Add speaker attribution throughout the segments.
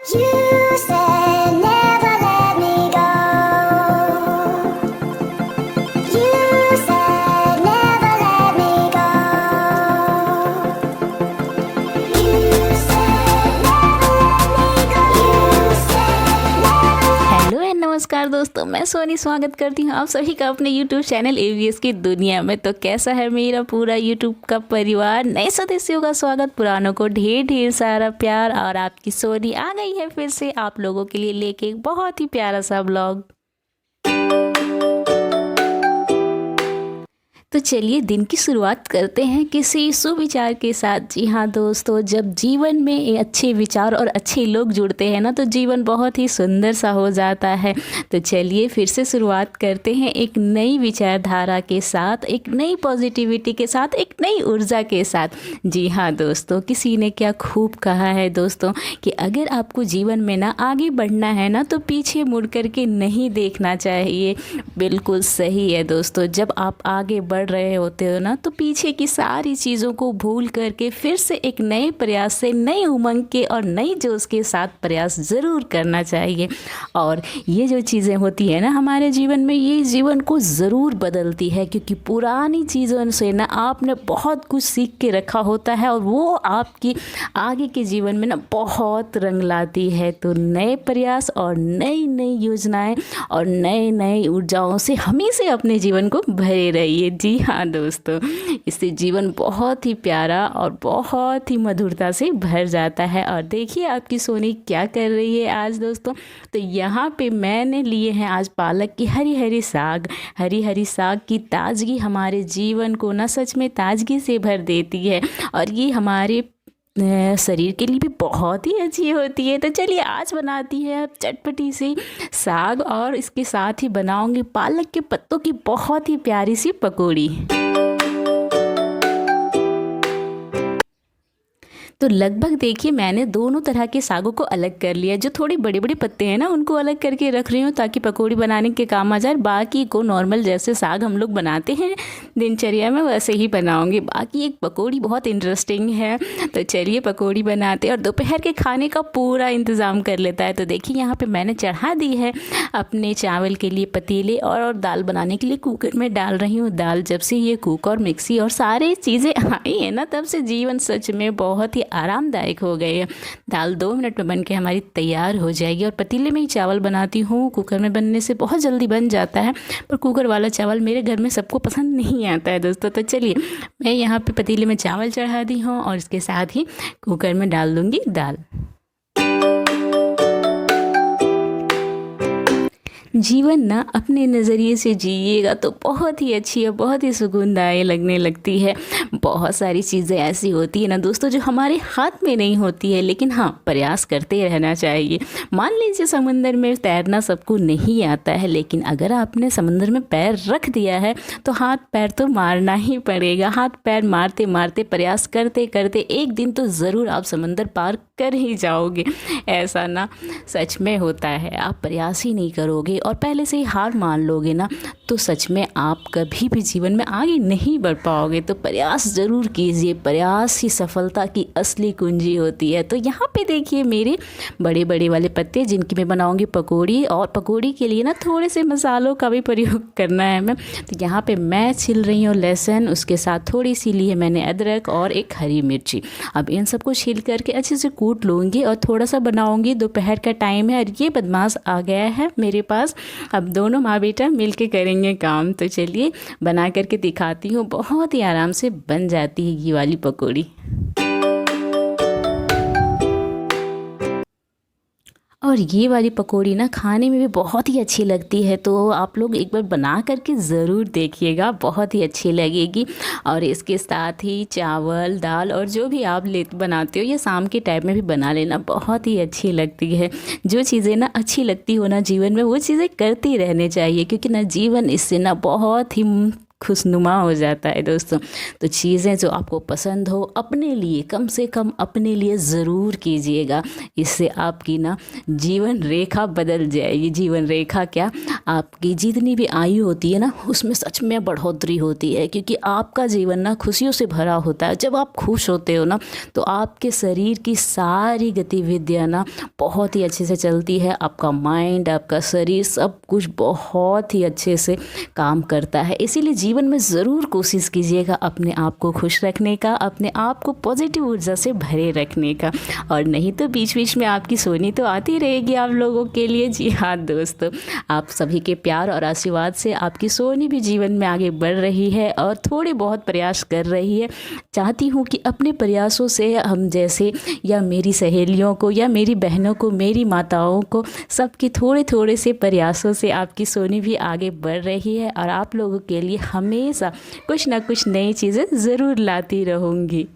Speaker 1: You said never let me go. You said never let me go. You said never let me go. You said never.
Speaker 2: Hello and नमस्कार दोस्तों, मैं सोनी स्वागत करती हूँ आप सभी का अपने यूट्यूब चैनल एवीएस की दुनिया में। तो कैसा है मेरा पूरा यूट्यूब का परिवार। नए सदस्यों का स्वागत, पुरानों को ढेर ढेर सारा प्यार। और आपकी सोनी आ गई है फिर से आप लोगों के लिए लेके एक बहुत ही प्यारा सा ब्लॉग। तो चलिए दिन की शुरुआत करते हैं किसी सुविचार के साथ। जी हाँ दोस्तों, जब जीवन में अच्छे विचार और अच्छे लोग जुड़ते हैं ना, तो जीवन बहुत ही सुंदर सा हो जाता है। तो चलिए फिर से शुरुआत करते हैं एक नई विचारधारा के साथ, एक नई पॉजिटिविटी के साथ, एक नई ऊर्जा के साथ। जी हाँ दोस्तों, किसी ने क्या खूब कहा है दोस्तों कि अगर आपको जीवन में ना आगे बढ़ना है ना, तो पीछे मुड़ कर के नहीं देखना चाहिए। बिल्कुल सही है दोस्तों, जब आप आगे बढ़ रहे होते हो ना, तो पीछे की सारी चीज़ों को भूल करके फिर से एक नए प्रयास से, नई उमंग के और नई जोश के साथ प्रयास ज़रूर करना चाहिए। और ये जो चीज़ें होती है ना हमारे जीवन में, ये जीवन को ज़रूर बदलती है, क्योंकि पुरानी चीज़ों से ना आपने बहुत कुछ सीख के रखा होता है और वो आपकी आगे के जीवन में ना बहुत रंग लाती है। तो नए प्रयास और नई नई योजनाएं और नए नए ऊर्जाओं से हमेशा अपने जीवन को भरे रहिए। जी हाँ दोस्तों, इससे जीवन बहुत ही प्यारा और बहुत ही मधुरता से भर जाता है। और देखिए आपकी सोनी क्या कर रही है आज दोस्तों। तो यहाँ पे मैंने लिए हैं आज पालक की हरी हरी साग। हरी हरी साग की ताजगी हमारे जीवन को ना सच में ताजगी से भर देती है, और ये हमारे शरीर के लिए भी बहुत ही अच्छी होती है। तो चलिए आज बनाती है अब चटपटी सी साग, और इसके साथ ही बनाऊंगी पालक के पत्तों की बहुत ही प्यारी सी पकौड़ी। तो लगभग देखिए मैंने दोनों तरह के सागों को अलग कर लिया। जो थोड़ी बड़े बड़े पत्ते हैं ना, उनको अलग करके रख रही हूँ ताकि पकौड़ी बनाने के काम आ जाए। बाकी को नॉर्मल जैसे साग हम लोग बनाते हैं दिनचर्या में वैसे ही बनाऊंगी। बाकी एक पकौड़ी बहुत इंटरेस्टिंग है, तो चलिए पकौड़ी बनाते हैं और दोपहर के खाने का पूरा इंतज़ाम कर लेता है। तो देखिए यहाँ पर मैंने चढ़ा दी है अपने चावल के लिए पतीले, और दाल बनाने के लिए कुकर में डाल रही हूँ दाल। जब से ये कुकर, मिक्सी और सारी चीज़ें आई है ना, तब से जीवन सच में बहुत ही आरामदायक हो गई है। दाल 2 मिनट में बन के हमारी तैयार हो जाएगी। और पतीले में ही चावल बनाती हूँ, कुकर में बनने से बहुत जल्दी बन जाता है, पर कुकर वाला चावल मेरे घर में सबको पसंद नहीं आता है दोस्तों। तो चलिए मैं यहाँ पे पतीले में चावल चढ़ा दी हूँ और इसके साथ ही कुकर में डाल दूँगी दाल। जीवन ना अपने नज़रिए से जिएगा तो बहुत ही अच्छी है, बहुत ही सुकूनदायक लगने लगती है। बहुत सारी चीज़ें ऐसी होती है ना दोस्तों जो हमारे हाथ में नहीं होती है, लेकिन हाँ प्रयास करते रहना चाहिए। मान लीजिए समंदर में तैरना सबको नहीं आता है, लेकिन अगर आपने समंदर में पैर रख दिया है तो हाथ पैर तो मारना ही पड़ेगा। हाथ पैर मारते मारते, प्रयास करते करते एक दिन तो ज़रूर आप समंदर पार कर ही जाओगे। ऐसा ना सच में होता है। आप प्रयास ही नहीं करोगे और पहले से ही हार मान लोगे ना, तो सच में आप कभी भी जीवन में आगे नहीं बढ़ पाओगे। तो प्रयास ज़रूर कीजिए, प्रयास ही सफलता की असली कुंजी होती है। तो यहाँ पे देखिए मेरे बड़े बड़े वाले पत्ते, जिनकी मैं बनाऊंगी पकौड़ी, और पकौड़ी के लिए ना थोड़े से मसालों का भी प्रयोग करना है मैं। तो यहाँ पे मैं छिल रही हूँ लहसुन, उसके साथ थोड़ी सी ली है मैंने अदरक और एक हरी मिर्ची। अब इन सबको छील करके अच्छे से कूट लूँगी और थोड़ा सा बनाऊँगी। दोपहर का टाइम है और ये बदमाश आ गया है मेरे पास। अब दोनों माँ बेटा मिल के करेंगे काम। तो चलिए बना करके दिखाती हूँ। बहुत ही आराम से बन जाती है ये वाली पकौड़ी। और ये वाली पकौड़ी ना खाने में भी बहुत ही अच्छी लगती है, तो आप लोग एक बार बना करके ज़रूर देखिएगा, बहुत ही अच्छी लगेगी। और इसके साथ ही चावल, दाल और जो भी आप बनाते हो, ये शाम के टाइम में भी बना लेना, बहुत ही अच्छी लगती है। जो चीज़ें ना अच्छी लगती हो ना जीवन में, वो चीज़ें करती रहने चाहिए, क्योंकि ना जीवन इससे ना बहुत ही खुशनुमा हो जाता है दोस्तों। तो चीज़ें जो आपको पसंद हो अपने लिए, कम से कम अपने लिए ज़रूर कीजिएगा। इससे आपकी ना जीवन रेखा बदल जाएगी। जीवन रेखा क्या, आपकी जितनी भी आयु होती है ना उसमें सच में बढ़ोतरी होती है, क्योंकि आपका जीवन ना खुशियों से भरा होता है। जब आप खुश होते हो ना तो आपके शरीर की सारी गतिविधियाँ ना बहुत ही अच्छे से चलती है। आपका माइंड, आपका शरीर, सब कुछ बहुत ही अच्छे से काम करता है। इसीलिए जीवन में ज़रूर कोशिश कीजिएगा अपने आप को खुश रखने का, अपने आप को पॉजिटिव ऊर्जा से भरे रखने का। और नहीं तो बीच बीच में आपकी सोनी तो आती रहेगी आप लोगों के लिए। जी हाँ दोस्तों, आप सभी के प्यार और आशीर्वाद से आपकी सोनी भी जीवन में आगे बढ़ रही है और थोड़े बहुत प्रयास कर रही है। चाहती हूँ कि अपने प्रयासों से हम जैसे, या मेरी सहेलियों को, या मेरी बहनों को, मेरी माताओं को, सबके थोड़े थोड़े से प्रयासों से आपकी सोनी भी आगे बढ़ रही है और आप लोगों के लिए हमेशा कुछ ना कुछ नई चीज़ें ज़रूर लाती रहूँगी।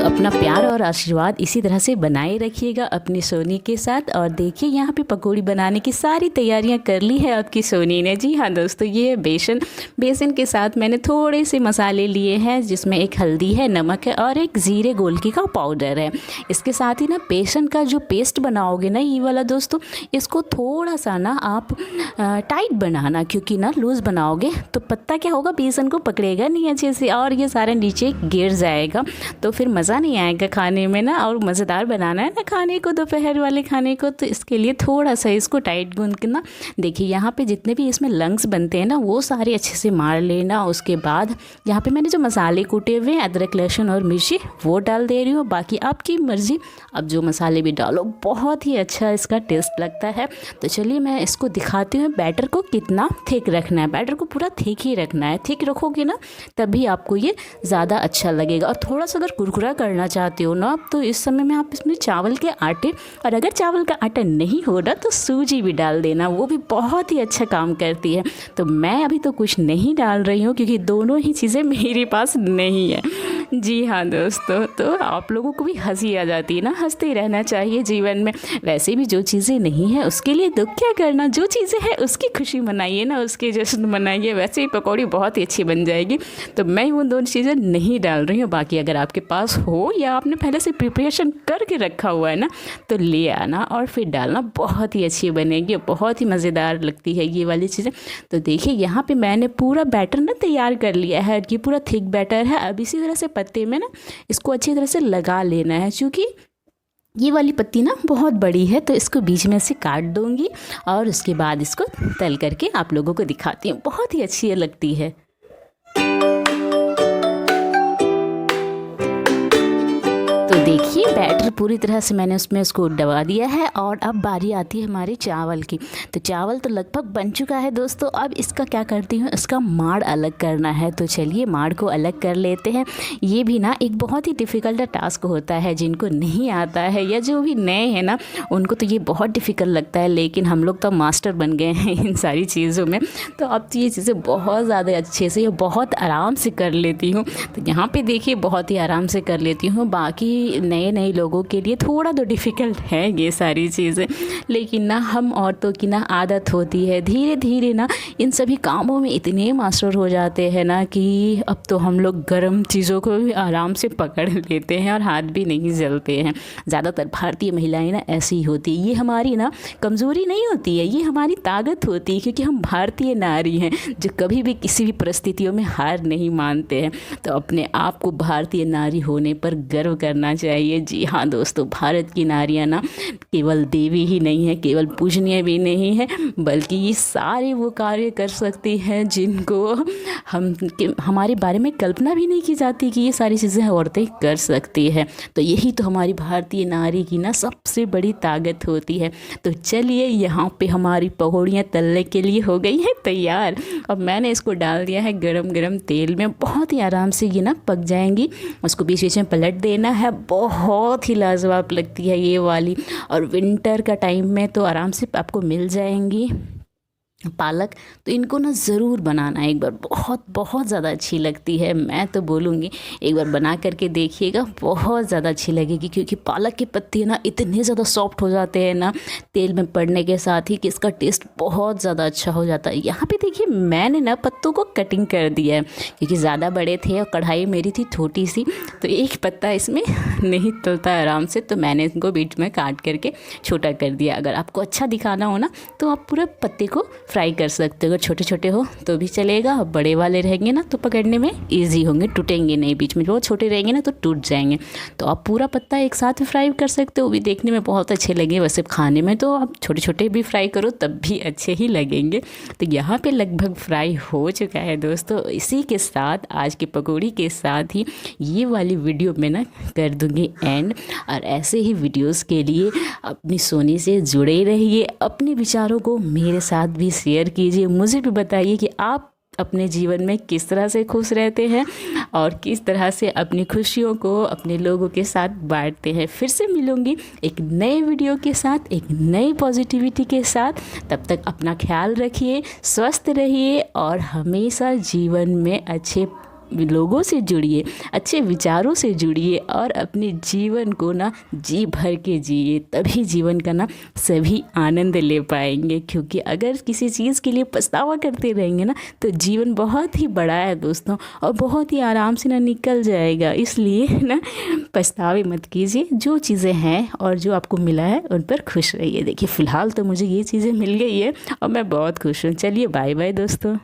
Speaker 2: अपना प्यार और आशीर्वाद इसी तरह से बनाए रखिएगा अपनी सोनी के साथ। और देखिए यहाँ पे पकौड़ी बनाने की सारी तैयारियां कर ली है आपकी सोनी ने। जी हाँ दोस्तों, ये बेसन के साथ मैंने थोड़े से मसाले लिए हैं, जिसमें एक हल्दी है, नमक है और एक ज़ीरे गोलकी का पाउडर है। इसके साथ ही ना बेसन का जो पेस्ट बनाओगे ना ये वाला दोस्तों, इसको थोड़ा सा ना आप टाइट बनाना, क्योंकि ना लूज़ बनाओगे तो पत्ता क्या होगा, बेसन को पकड़ेगा नहीं अच्छे से और ये सारा नीचे गिर जाएगा, तो फिर मज़ा नहीं आएगा खाने में ना। और मज़ेदार बनाना है ना खाने को, दोपहर वाले खाने को, तो इसके लिए थोड़ा सा इसको टाइट गूंद के ना, देखिए यहाँ पे जितने भी इसमें लंग्स बनते हैं ना वो सारे अच्छे से मार लेना। उसके बाद यहाँ पे मैंने जो मसाले कूटे हुए हैं, अदरक, लहसुन और मिर्ची, वो डाल दे रही हूँ। बाकी आपकी मर्ज़ी, अब जो मसाले भी डालो, बहुत ही अच्छा इसका टेस्ट लगता है। तो चलिए मैं इसको दिखाती हूँ बैटर को कितना थिक रखना है। बैटर को पूरा थिक ही रखना है, थिक रखोगे ना तभी आपको ये ज़्यादा अच्छा लगेगा। और थोड़ा सा अगर कुरकुरा करना चाहते हो ना तो इस समय में आप इसमें चावल के आटे, और अगर चावल का आटा नहीं हो रहा तो सूजी भी डाल देना, वो भी बहुत ही अच्छा काम करती है। तो मैं अभी तो कुछ नहीं डाल रही हूँ क्योंकि दोनों ही चीज़ें मेरे पास नहीं है। जी हाँ दोस्तों, तो आप लोगों को भी हंसी आ जाती है ना, हंसते ही रहना चाहिए जीवन में। वैसे भी जो चीज़ें नहीं है उसके लिए दुख क्या करना, जो चीज़ें हैं उसकी खुशी मनाइए ना, उसके जश्न मनाइए। वैसे ही पकौड़ी बहुत ही अच्छी बन जाएगी। तो मैं वो दोनों चीज़ें नहीं डाल रही हूँ। बाकी अगर आपके पास हो या आपने पहले से प्रिपरेशन करके रखा हुआ है ना तो ले आना और फिर डालना, बहुत ही अच्छी बनेगी, बहुत ही मज़ेदार लगती है ये वाली चीज़ें। तो देखिए यहाँ पे मैंने पूरा बैटर ना तैयार कर लिया है, ये पूरा थिक बैटर है। अब इसी तरह से पत्ते में ना इसको अच्छी तरह से लगा लेना है, क्योंकि ये वाली पत्ती ना बहुत बड़ी है तो इसको बीच में से काट दूँगी और उसके बाद इसको तल करके आप लोगों को दिखाती हूँ। बहुत ही अच्छी लगती है। तो देखिए बैटर पूरी तरह से मैंने उसमें उसको दबा दिया है और अब बारी आती है हमारे चावल की। तो चावल तो लगभग बन चुका है दोस्तों। अब इसका क्या करती हूँ, इसका माड़ अलग करना है। तो चलिए माड़ को अलग कर लेते हैं। ये भी ना एक बहुत ही डिफ़िकल्ट टास्क होता है, जिनको नहीं आता है या जो भी नए हैं ना उनको तो ये बहुत डिफ़िकल्ट लगता है, लेकिन हम लोग तो मास्टर बन गए हैं इन सारी चीज़ों में। तो अब तो ये चीज़ें बहुत ज़्यादा अच्छे से, बहुत आराम से कर लेती हूँ। तो यहाँ पर देखिए बहुत ही आराम से कर लेती हूँ। बाकी नए लोगों के लिए थोड़ा तो डिफ़िकल्ट है ये सारी चीज़ें, लेकिन ना हम औरतों की ना आदत होती है, धीरे धीरे ना इन सभी कामों में इतने मास्टर हो जाते हैं ना कि अब तो हम लोग गर्म चीज़ों को भी आराम से पकड़ लेते हैं और हाथ भी नहीं जलते हैं। ज़्यादातर भारतीय महिलाएं ना ऐसी होती है। ये हमारी ना कमज़ोरी नहीं होती है, ये हमारी ताकत होती है, क्योंकि हम भारतीय नारी हैं जो कभी भी किसी भी परिस्थितियों में हार नहीं मानते हैं। तो अपने आप को भारतीय नारी होने पर गर्व करना चाहिए। जी हाँ दोस्तों, भारत की नारियाँ ना केवल देवी ही नहीं है, केवल पूजनीय भी नहीं है, बल्कि ये सारे वो कार्य कर सकती हैं जिनको हमारे बारे में कल्पना भी नहीं की जाती कि ये सारी चीज़ें औरतें कर सकती है। तो यही तो हमारी भारतीय नारी की ना सबसे बड़ी ताकत होती है। तो चलिए यहाँ पे हमारी पकौड़ियाँ तलने के लिए हो गई हैं तैयार। अब मैंने इसको डाल दिया है गरम गरम तेल में, बहुत ही आराम से ये ना पक जाएंगी। उसको बीच बीच में पलट देना है। बहुत ही लाजवाब लगती है ये वाली, और विंटर का टाइम में तो आराम से आपको मिल जाएंगी। पालक, तो इनको ना ज़रूर बनाना एक बार, बहुत बहुत ज़्यादा अच्छी लगती है। मैं तो बोलूँगी एक बार बना करके देखिएगा, बहुत ज़्यादा अच्छी लगेगी। क्योंकि पालक के पत्ते ना इतने ज़्यादा सॉफ्ट हो जाते हैं ना तेल में पड़ने के साथ ही कि इसका टेस्ट बहुत ज़्यादा अच्छा हो जाता है। यहाँ पे देखिए मैंने ना पत्तों को कटिंग कर दिया है, क्योंकि ज़्यादा बड़े थे और कढ़ाई मेरी थी छोटी सी, तो एक पत्ता इसमें नहीं तलता आराम से, तो मैंने इनको बीच में काट करके छोटा कर दिया। अगर आपको अच्छा दिखाना हो ना तो आप पूरे पत्ते को फ्राई कर सकते हो। अगर छोटे छोटे हो तो भी चलेगा, बड़े वाले रहेंगे ना तो पकड़ने में ईजी होंगे, टूटेंगे नहीं बीच में। बहुत छोटे रहेंगे ना तो टूट जाएंगे। तो आप पूरा पत्ता एक साथ फ्राई कर सकते हो, भी देखने में बहुत अच्छे लगे। वैसे खाने में तो आप छोटे छोटे भी फ्राई करो तब भी अच्छे ही लगेंगे। तो यहाँ पे लगभग फ्राई हो चुका है दोस्तों। इसी के साथ आज की पकौड़ी के साथ ही ये वाली वीडियो मैं ना कर दूँगी एंड। और ऐसे ही वीडियोस के लिए अपनी सोनी से जुड़े रहिए, अपने विचारों को मेरे साथ भी शेयर कीजिए। मुझे भी बताइए कि आप अपने जीवन में किस तरह से खुश रहते हैं और किस तरह से अपनी खुशियों को अपने लोगों के साथ बांटते हैं। फिर से मिलूंगी एक नए वीडियो के साथ, एक नई पॉजिटिविटी के साथ। तब तक अपना ख्याल रखिए, स्वस्थ रहिए और हमेशा जीवन में अच्छे लोगों से जुड़िए, अच्छे विचारों से जुड़िए और अपने जीवन को ना जी भर के जिए। तभी जीवन का ना सभी आनंद ले पाएंगे। क्योंकि अगर किसी चीज़ के लिए पछतावा करते रहेंगे ना तो जीवन बहुत ही बड़ा है दोस्तों, और बहुत ही आराम से ना निकल जाएगा। इसलिए ना पछतावे मत कीजिए, जो चीज़ें हैं और जो आपको मिला है उन पर खुश रहिए। देखिए फ़िलहाल तो मुझे ये चीज़ें मिल गई है और मैं बहुत खुश हूँ। चलिए बाय बाय दोस्तों।